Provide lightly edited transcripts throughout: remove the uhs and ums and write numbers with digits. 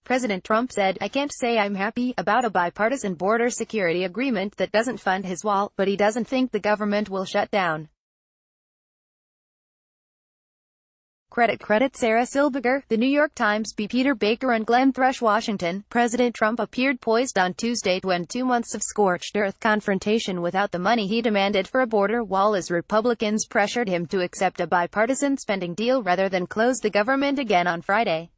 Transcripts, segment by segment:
President Trump said, "I can't say I'm happy about a bipartisan border security agreement that doesn't fund his wall, but he doesn't think the government will shut down." CreditCreditSarah Silbiger, The New York Times, B. Peter Baker and Glenn ThrushWASHINGTON. President Trump appeared poised on Tuesday when 2 months of scorched-earth confrontation without the money he demanded for a border wall as Republicans pressured him to accept a bipartisan spending deal rather than close the government again on Friday.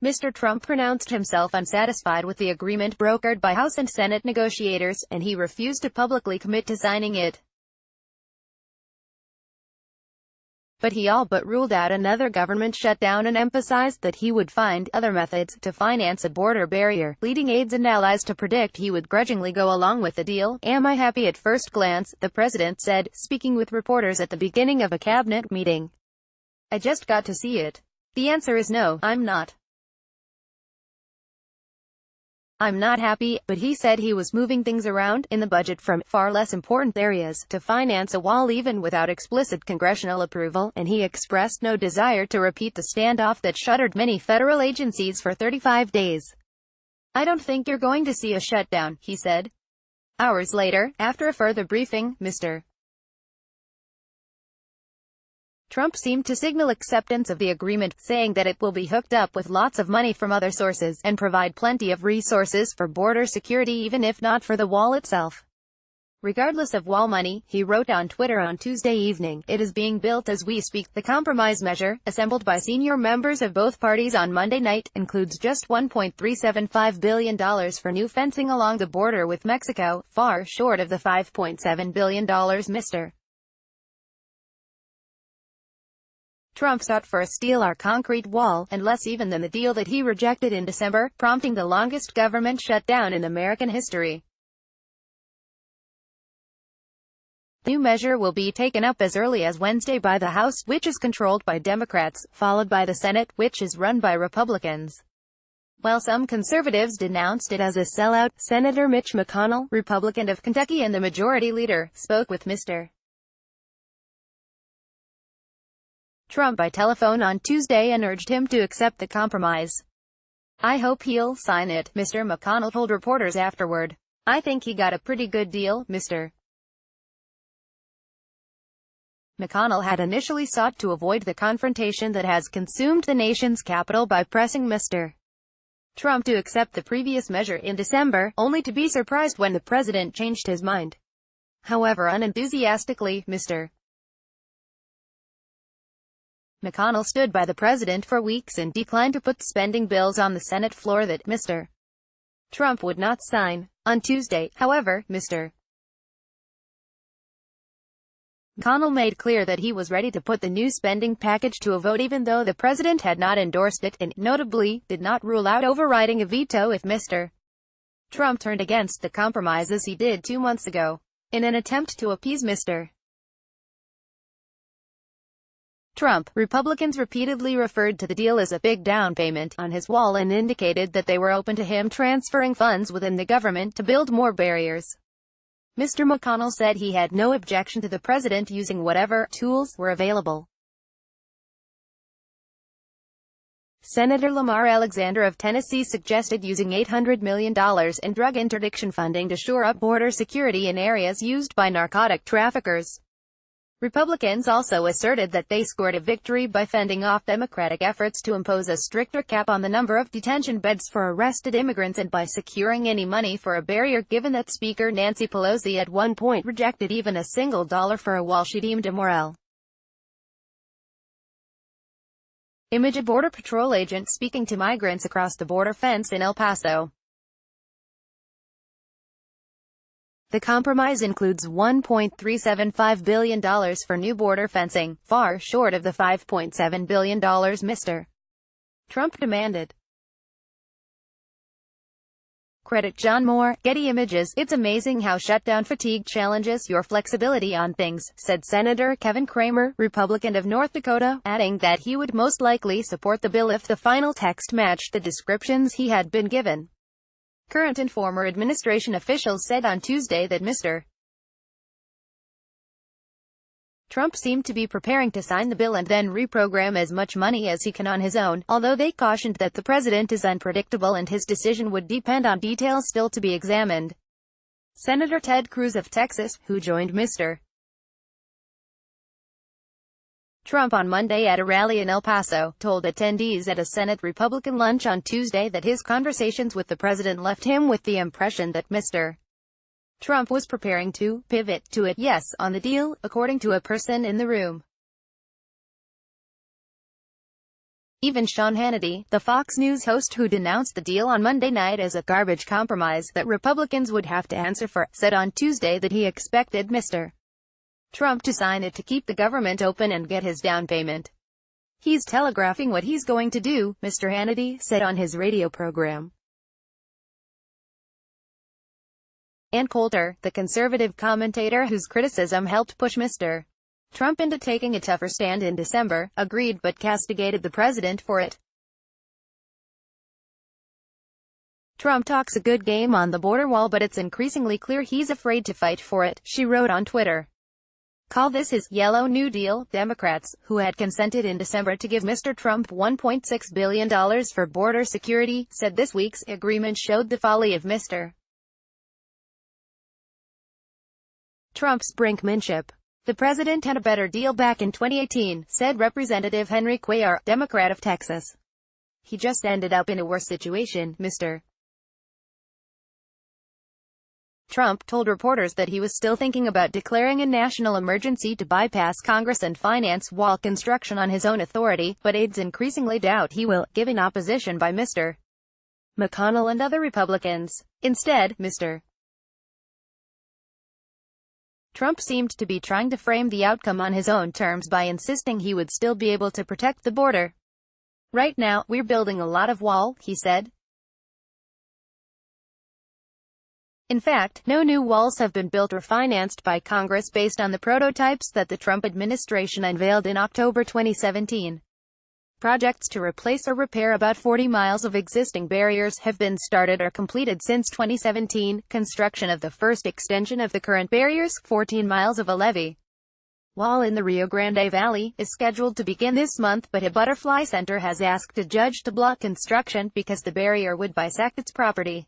Mr. Trump pronounced himself unsatisfied with the agreement brokered by House and Senate negotiators, and he refused to publicly commit to signing it. But he all but ruled out another government shutdown and emphasized that he would find other methods to finance a border barrier, leading aides and allies to predict he would grudgingly go along with the deal. "Am I happy at first glance?" the president said, speaking with reporters at the beginning of a cabinet meeting. "I just got to see it. The answer is no, I'm not. I'm not happy," but he said he was moving things around in the budget from far less important areas to finance a wall even without explicit congressional approval, and he expressed no desire to repeat the standoff that shuttered many federal agencies for 35 days. "I don't think you're going to see a shutdown," he said. Hours later, after a further briefing, Mr. Trump seemed to signal acceptance of the agreement, saying that it will be hooked up with lots of money from other sources, and provide plenty of resources for border security even if not for the wall itself. "Regardless of wall money," he wrote on Twitter on Tuesday evening, "it is being built as we speak." The compromise measure, assembled by senior members of both parties on Monday night, includes just $1.375 billion for new fencing along the border with Mexico, far short of the $5.7 billion Mr. Trump sought for a steel or concrete wall, and less even than the deal that he rejected in December, prompting the longest government shutdown in American history. The new measure will be taken up as early as Wednesday by the House, which is controlled by Democrats, followed by the Senate, which is run by Republicans. While some conservatives denounced it as a sellout, Senator Mitch McConnell, Republican of Kentucky and the majority leader, spoke with Mr. Trump by telephone on Tuesday and urged him to accept the compromise. "I hope he'll sign it," Mr. McConnell told reporters afterward. "I think he got a pretty good deal." Mr. McConnell had initially sought to avoid the confrontation that has consumed the nation's capital by pressing Mr. Trump to accept the previous measure in December, only to be surprised when the president changed his mind. However unenthusiastically, Mr. McConnell stood by the president for weeks and declined to put spending bills on the Senate floor that Mr. Trump would not sign. On Tuesday, however, Mr. McConnell made clear that he was ready to put the new spending package to a vote even though the president had not endorsed it, and, notably, did not rule out overriding a veto if Mr. Trump turned against the compromise as he did 2 months ago. In an attempt to appease Mr. Trump, Republicans repeatedly referred to the deal as a big down payment on his wall and indicated that they were open to him transferring funds within the government to build more barriers. Mr. McConnell said he had no objection to the president using whatever tools were available. Senator Lamar Alexander of Tennessee suggested using $800 million in drug interdiction funding to shore up border security in areas used by narcotic traffickers. Republicans also asserted that they scored a victory by fending off Democratic efforts to impose a stricter cap on the number of detention beds for arrested immigrants and by securing any money for a barrier, given that Speaker Nancy Pelosi at one point rejected even a single dollar for a wall she deemed immoral. Image: a Border Patrol agent speaking to migrants across the border fence in El Paso. The compromise includes $1.375 billion for new border fencing, far short of the $5.7 billion Mr. Trump demanded. Credit John Moore, Getty Images. "It's amazing how shutdown fatigue challenges your flexibility on things," said Senator Kevin Cramer, Republican of North Dakota, adding that he would most likely support the bill if the final text matched the descriptions he had been given. Current and former administration officials said on Tuesday that Mr. Trump seemed to be preparing to sign the bill and then reprogram as much money as he can on his own, although they cautioned that the president is unpredictable and his decision would depend on details still to be examined. Senator Ted Cruz of Texas, who joined Mr. Trump on Monday at a rally in El Paso, told attendees at a Senate Republican lunch on Tuesday that his conversations with the president left him with the impression that Mr. Trump was preparing to pivot to a yes on the deal, according to a person in the room. Even Sean Hannity, the Fox News host who denounced the deal on Monday night as a garbage compromise that Republicans would have to answer for, said on Tuesday that he expected Mr. Trump to sign it to keep the government open and get his down payment. "He's telegraphing what he's going to do," Mr. Hannity said on his radio program. Ann Coulter, the conservative commentator whose criticism helped push Mr. Trump into taking a tougher stand in December, agreed but castigated the president for it. "Trump talks a good game on the border wall, but it's increasingly clear he's afraid to fight for it," she wrote on Twitter. "Call this his Yellow New Deal." Democrats, who had consented in December to give Mr. Trump $1.6 billion for border security, said this week's agreement showed the folly of Mr. Trump's brinkmanship. "The president had a better deal back in 2018, said Representative Henry Cuellar, Democrat of Texas. "He just ended up in a worse situation," Mr. Trump told reporters that he was still thinking about declaring a national emergency to bypass Congress and finance wall construction on his own authority, but aides increasingly doubt he will, given opposition by Mr. McConnell and other Republicans. Instead, Mr. Trump seemed to be trying to frame the outcome on his own terms by insisting he would still be able to protect the border. "Right now, we're building a lot of wall," he said. In fact, no new walls have been built or financed by Congress based on the prototypes that the Trump administration unveiled in October 2017. Projects to replace or repair about 40 miles of existing barriers have been started or completed since 2017. Construction of the first extension of the current barriers, 14 miles of a levee wall in the Rio Grande Valley, is scheduled to begin this month, but a Butterfly Center has asked a judge to block construction because the barrier would bisect its property.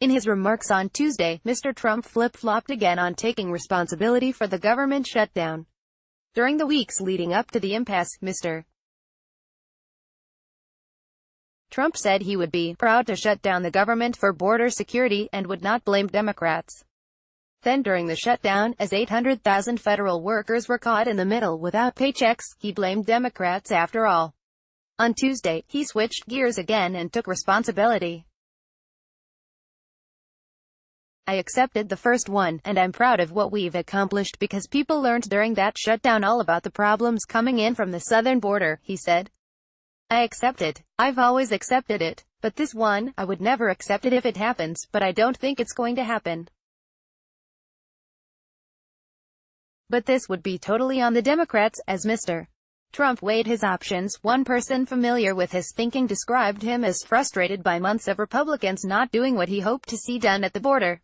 In his remarks on Tuesday, Mr. Trump flip-flopped again on taking responsibility for the government shutdown. During the weeks leading up to the impasse, Mr. Trump said he would be proud to shut down the government for border security and would not blame Democrats. Then during the shutdown, as 800,000 federal workers were caught in the middle without paychecks, he blamed Democrats after all. On Tuesday, he switched gears again and took responsibility. "I accepted the first one, and I'm proud of what we've accomplished because people learned during that shutdown all about the problems coming in from the southern border," he said. "I accept it. I've always accepted it. But this one, I would never accept it if it happens, but I don't think it's going to happen. But this would be totally on the Democrats," as Mr. Trump weighed his options. One person familiar with his thinking described him as frustrated by months of Republicans not doing what he hoped to see done at the border.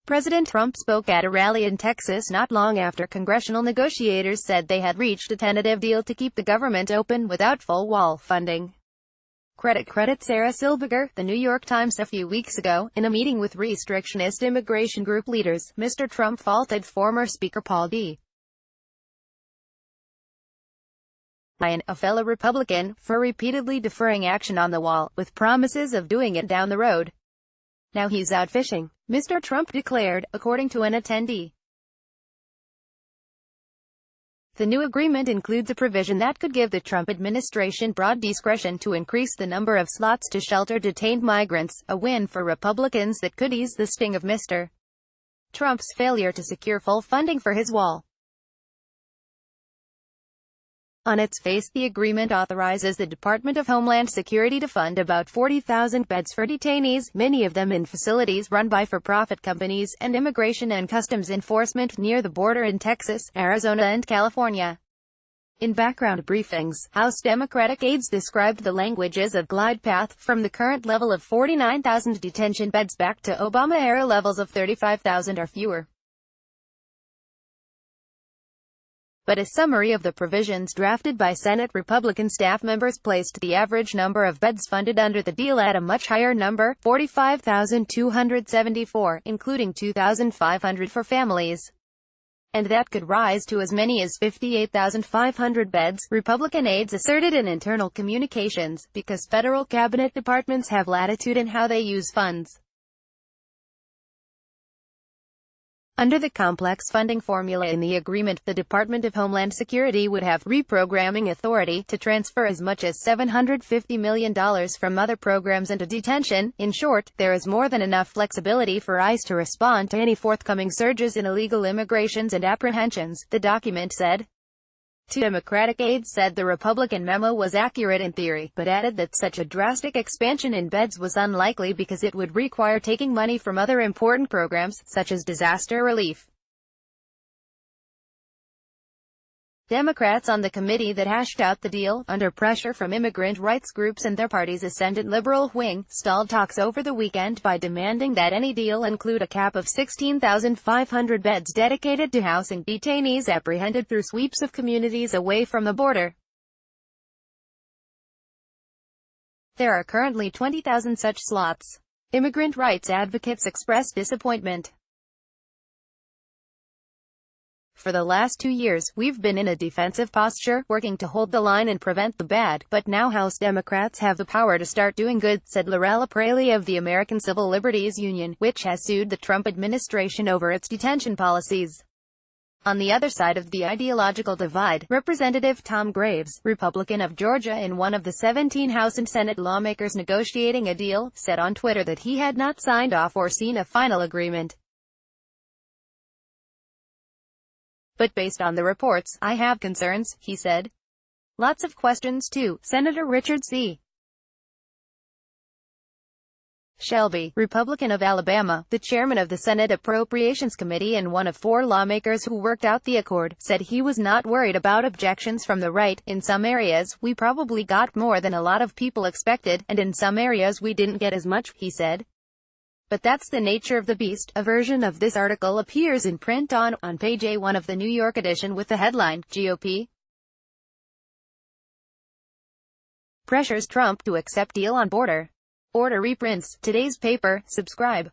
President Trump spoke at a rally in Texas not long after congressional negotiators said they had reached a tentative deal to keep the government open without full wall funding. CreditCreditSarah Silbiger, The New York Times. A few weeks ago, in a meeting with restrictionist immigration group leaders, Mr. Trump faulted former Speaker Paul D. Ryan, a fellow Republican, for repeatedly deferring action on the wall, with promises of doing it down the road. "Now he's out fishing," Mr. Trump declared, according to an attendee. The new agreement includes a provision that could give the Trump administration broad discretion to increase the number of slots to shelter detained migrants, a win for Republicans that could ease the sting of Mr. Trump's failure to secure full funding for his wall. On its face, the agreement authorizes the Department of Homeland Security to fund about 40,000 beds for detainees, many of them in facilities run by for-profit companies, and immigration and customs enforcement near the border in Texas, Arizona and California. In background briefings, House Democratic aides described the language as a glide path from the current level of 49,000 detention beds back to Obama-era levels of 35,000 or fewer. But a summary of the provisions drafted by Senate Republican staff members placed the average number of beds funded under the deal at a much higher number, 45,274, including 2,500 for families. And that could rise to as many as 58,500 beds, Republican aides asserted in internal communications, because federal cabinet departments have latitude in how they use funds. Under the complex funding formula in the agreement, the Department of Homeland Security would have reprogramming authority to transfer as much as $750 million from other programs into detention. In short, there is more than enough flexibility for ICE to respond to any forthcoming surges in illegal immigrations and apprehensions, the document said. Two Democratic aides said the Republican memo was accurate in theory, but added that such a drastic expansion in beds was unlikely because it would require taking money from other important programs, such as disaster relief. Democrats on the committee that hashed out the deal, under pressure from immigrant rights groups and their party's ascendant liberal wing, stalled talks over the weekend by demanding that any deal include a cap of 16,500 beds dedicated to housing detainees apprehended through sweeps of communities away from the border. There are currently 20,000 such slots. Immigrant rights advocates expressed disappointment. For the last 2 years, we've been in a defensive posture, working to hold the line and prevent the bad, but now House Democrats have the power to start doing good, said Lorella Praley of the American Civil Liberties Union, which has sued the Trump administration over its detention policies. On the other side of the ideological divide, Representative Tom Graves, Republican of Georgia and one of the 17 House and Senate lawmakers negotiating a deal, said on Twitter that he had not signed off or seen a final agreement. But based on the reports, I have concerns, he said. Lots of questions too. Senator Richard C. Shelby, Republican of Alabama, the chairman of the Senate Appropriations Committee and one of 4 lawmakers who worked out the accord, said he was not worried about objections from the right. In some areas, we probably got more than a lot of people expected, and in some areas we didn't get as much, he said. But that's the nature of the beast. A version of this article appears in print on page A1 of the New York edition with the headline, GOP pressures Trump to accept deal on border. Order reprints. Today's paper. Subscribe.